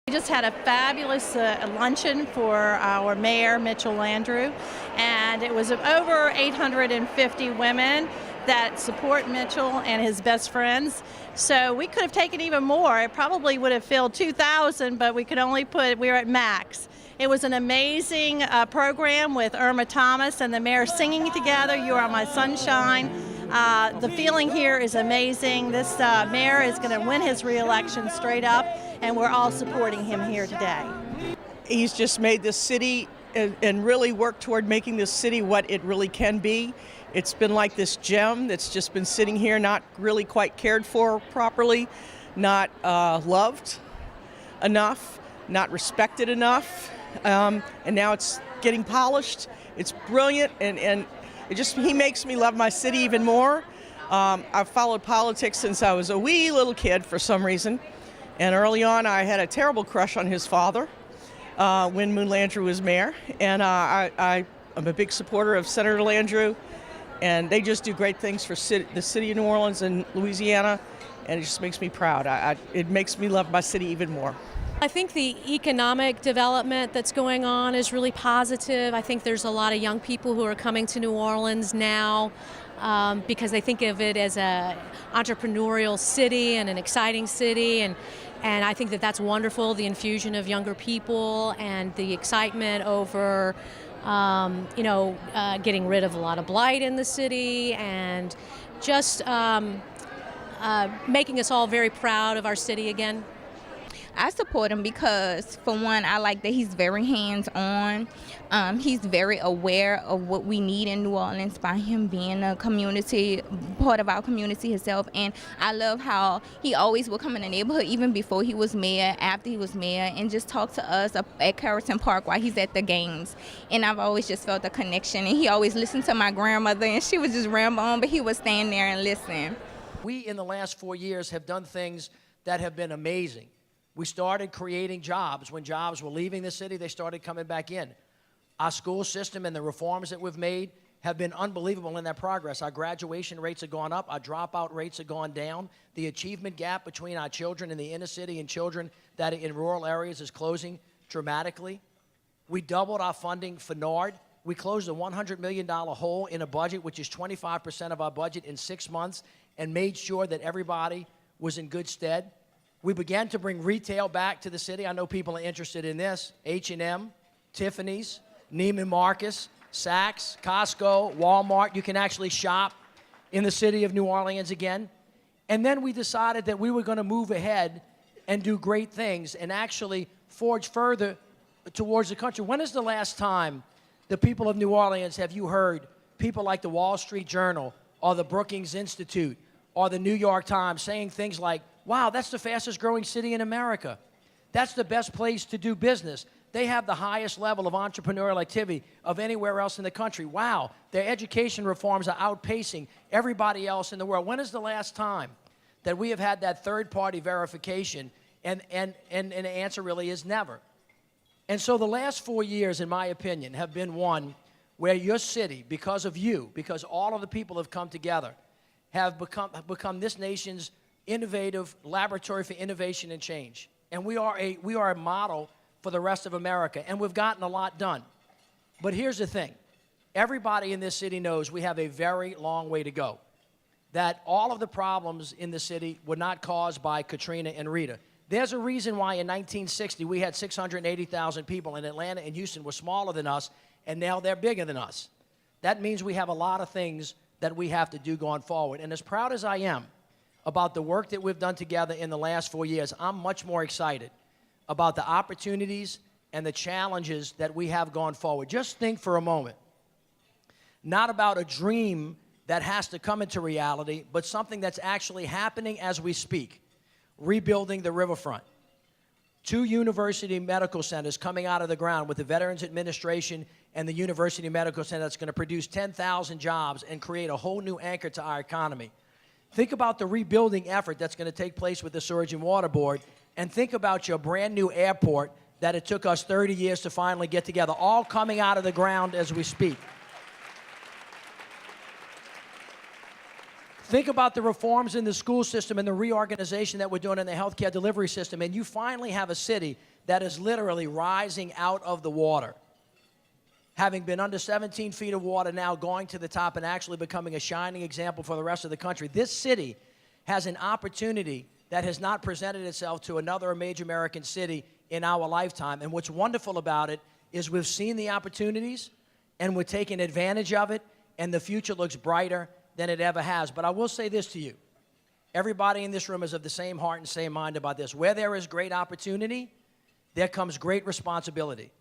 We just had a fabulous luncheon for our mayor, Mitch, and it was over 850 women that support Mitchell and his best friends. So we could have taken even more. It probably would have filled 2,000, but we were at max. It was an amazing program with Irma Thomas and the mayor singing together, "You Are My Sunshine." The feeling here is amazing. This mayor is going to win his re-election straight up, and we're all supporting him here today. He's just made this city and really worked toward making this city what it really can be. It's been like this gem that's just been sitting here, not really quite cared for properly, not loved enough, not respected enough, and now it's getting polished. It's brilliant, and he makes me love my city even more. I've followed politics since I was a wee little kid for some reason, and early on I had a terrible crush on his father when Moon Landrieu was mayor, and I'm a big supporter of Senator Landrieu, and they just do great things for the city of New Orleans and Louisiana, and it just makes me proud. It makes me love my city even more. I think the economic development that's going on is really positive. I think there's a lot of young people who are coming to New Orleans now because they think of it as an entrepreneurial city and an exciting city, and I think that that's wonderful, the infusion of younger people and the excitement over getting rid of a lot of blight in the city, and just making us all very proud of our city again. I support him because, for one, I like that he's very hands-on. He's very aware of what we need in New Orleans by him being a community, part of our community himself. And I love how he always would come in the neighborhood, even before he was mayor, after he was mayor, and just talk to us at Carrollton Park while he's at the games. And I've always just felt a connection. And he always listened to my grandmother, and she would just ramble on, but he would stand there and listen. We, in the last 4 years, have done things that have been amazing. We started creating jobs. When jobs were leaving the city, they started coming back in. Our school system and the reforms that we've made have been unbelievable in their progress. Our graduation rates have gone up. Our dropout rates have gone down. The achievement gap between our children in the inner city and children that are in rural areas is closing dramatically. We doubled our funding for NARD. We closed a $100 million hole in a budget, which is 25% of our budget, in 6 months, and made sure that everybody was in good stead. We began to bring retail back to the city. I know people are interested in this. H&M, Tiffany's, Neiman Marcus, Saks, Costco, Walmart. You can actually shop in the city of New Orleans again. And then we decided that we were going to move ahead and do great things and actually forge further towards the country. When is the last time the people of New Orleans have you heard people like the Wall Street Journal or the Brookings Institute or the New York Times saying things like, wow, that's the fastest growing city in America. That's the best place to do business. They have the highest level of entrepreneurial activity of anywhere else in the country. Wow, their education reforms are outpacing everybody else in the world. When is the last time that we have had that third-party verification? And the answer really is never. And so the last 4 years, in my opinion, have been one where your city, because of you, because all of the people have come together, have become this nation's innovative laboratory for innovation and change. And we are a model for the rest of America, and we've gotten a lot done. But here's the thing. Everybody in this city knows we have a very long way to go, that all of the problems in the city were not caused by Katrina and Rita. There's a reason why in 1960 we had 680,000 people, and Atlanta and Houston were smaller than us, and now they're bigger than us. That means we have a lot of things that we have to do going forward. And as proud as I am about the work that we've done together in the last 4 years, I'm much more excited about the opportunities and the challenges that we have gone forward. Just think for a moment, not about a dream that has to come into reality, but something that's actually happening as we speak. Rebuilding the riverfront. 2 university medical centers coming out of the ground with the Veterans Administration and the University Medical Center that's going to produce 10,000 jobs and create a whole new anchor to our economy. Think about the rebuilding effort that's going to take place with the Sewage and Water Board, and think about your brand new airport that it took us 30 years to finally get together, all coming out of the ground as we speak. Think about the reforms in the school system and the reorganization that we're doing in the healthcare delivery system, and you finally have a city that is literally rising out of the water. Having been under 17 feet of water now, going to the top and actually becoming a shining example for the rest of the country. This city has an opportunity that has not presented itself to another major American city in our lifetime. And what's wonderful about it is we've seen the opportunities and we're taking advantage of it, and the future looks brighter than it ever has. But I will say this to you. Everybody in this room is of the same heart and same mind about this. Where there is great opportunity, there comes great responsibility.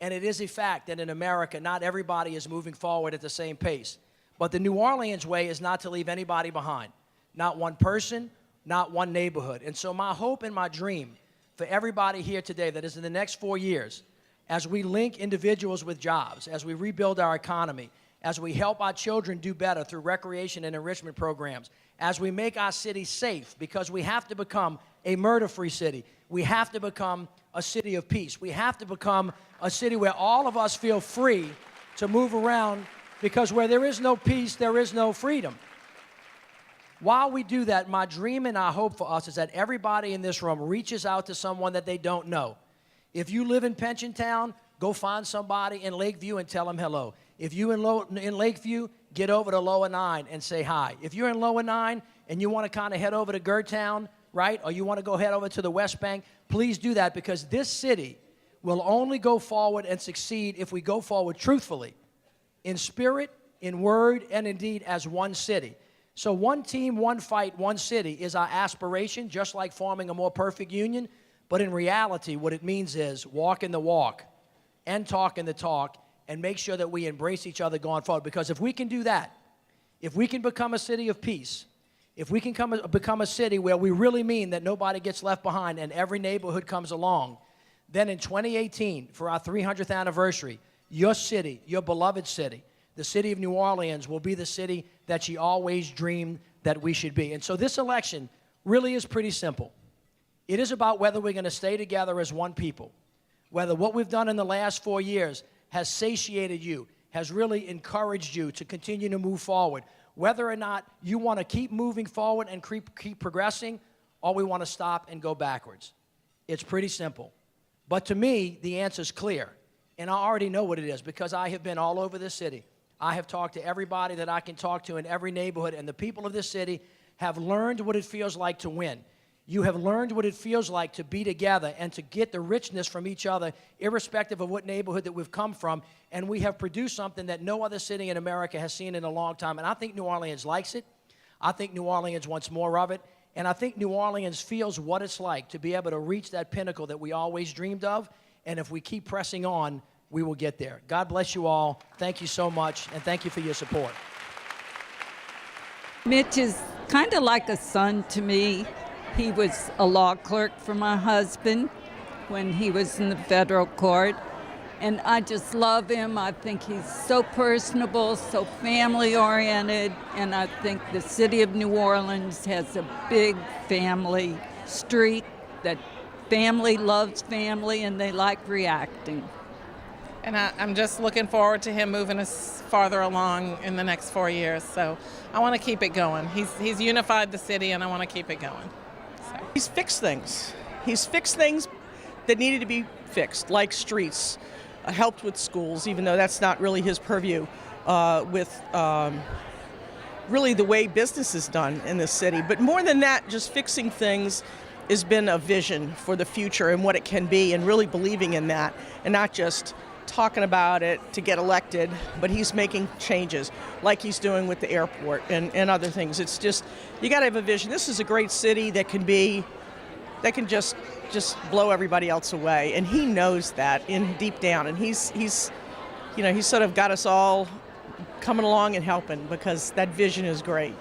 And it is a fact that in America, not everybody is moving forward at the same pace. But the New Orleans way is not to leave anybody behind. Not one person, not one neighborhood. And so my hope and my dream for everybody here today that is in the next 4 years, as we link individuals with jobs, as we rebuild our economy, as we help our children do better through recreation and enrichment programs, as we make our city safe, because we have to become a murder-free city. We have to become a city of peace. We have to become a city where all of us feel free to move around, because where there is no peace, there is no freedom. While we do that, my dream and our hope for us is that everybody in this room reaches out to someone that they don't know. If you live in Pensiontown, go find somebody in Lakeview and tell them hello. If you in Lakeview, get over to Lower 9 and say hi. If you're in Lower 9 and you want to kind of head over to Gertown, right, or you want to go head over to the West Bank, please do that, because this city will only go forward and succeed if we go forward truthfully, in spirit, in word, and in deed as one city. So one team, one fight, one city is our aspiration, just like forming a more perfect union. But in reality, what it means is walking the walk and talking the talk, and make sure that we embrace each other going forward. Because if we can do that, if we can become a city of peace, if we can become a city where we really mean that nobody gets left behind and every neighborhood comes along, then in 2018, for our 300th anniversary, your city, your beloved city, the city of New Orleans, will be the city that you always dreamed that we should be. And so this election really is pretty simple. It is about whether we're going to stay together as one people, whether what we've done in the last 4 years has satiated you, has really encouraged you to continue to move forward, whether or not you want to keep moving forward and keep progressing, or we want to stop and go backwards. It's pretty simple. But to me, the answer is clear, and I already know what it is, because I have been all over this city. I have talked to everybody that I can talk to in every neighborhood, and the people of this city have learned what it feels like to win. You have learned what it feels like to be together and to get the richness from each other, irrespective of what neighborhood that we've come from. And we have produced something that no other city in America has seen in a long time. And I think New Orleans likes it. I think New Orleans wants more of it. And I think New Orleans feels what it's like to be able to reach that pinnacle that we always dreamed of. And if we keep pressing on, we will get there. God bless you all. Thank you so much. And thank you for your support. Mitch is kind of like a son to me. He was a law clerk for my husband when he was in the federal court, and I just love him. I think he's so personable, so family-oriented, and I think the city of New Orleans has a big family streak, that family loves family, and they like reacting. And I'm just looking forward to him moving us farther along in the next 4 years. So I want to keep it going. He's unified the city, and I want to keep it going. He's fixed things. He's fixed things that needed to be fixed, like streets, helped with schools, even though that's not really his purview, with really the way business is done in this city. But more than that, just fixing things has been a vision for the future and what it can be, and really believing in that, and not just talking about it to get elected, but he's making changes like he's doing with the airport and other things. It's just, you got to have a vision. This is a great city that can just blow everybody else away, and he knows that in deep down, and he's sort of got us all coming along and helping, because that vision is great.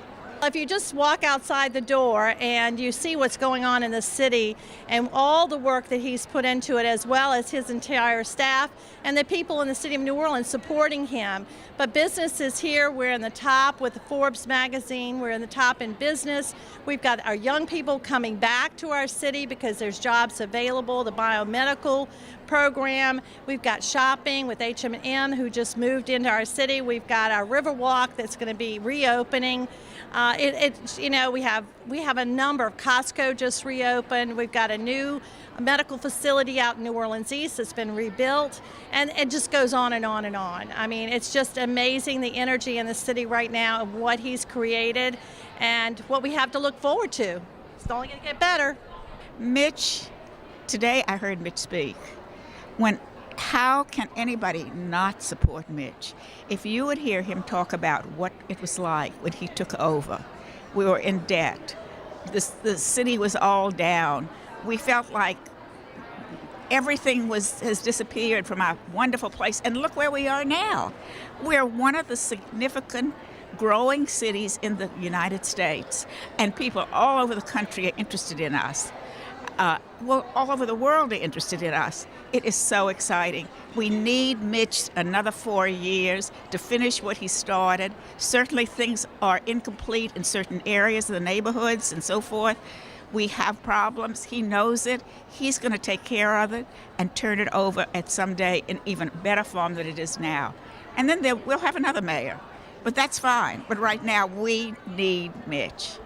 If you just walk outside the door and you see what's going on in the city and all the work that he's put into it, as well as his entire staff and the people in the city of New Orleans supporting him. But business is here. We're in the top with the Forbes magazine. We're in the top in business. We've got our young people coming back to our city because there's jobs available, the biomedical program. We've got shopping with HM who just moved into our city. We've got our Riverwalk that's going to be reopening. We have a number of Costco just reopened. We've got a new medical facility out in New Orleans East that's been rebuilt, and it just goes on and on and on. I mean, it's just amazing the energy in the city right now and what he's created and what we have to look forward to. It's only going to get better. Mitch, today I heard Mitch speak. How can anybody not support Mitch? If you would hear him talk about what it was like when he took over, we were in debt. The city was all down. We felt like everything has disappeared from our wonderful place. And look where we are now. We're one of the significant growing cities in the United States, and people all over the country are interested in us. All over the world are interested in us. It is so exciting. We need Mitch another 4 years to finish what he started. Certainly things are incomplete in certain areas of the neighborhoods and so forth. We have problems. He knows it. He's going to take care of it and turn it over at some day in even better form than it is now. And then we'll have another mayor. But that's fine. But right now we need Mitch.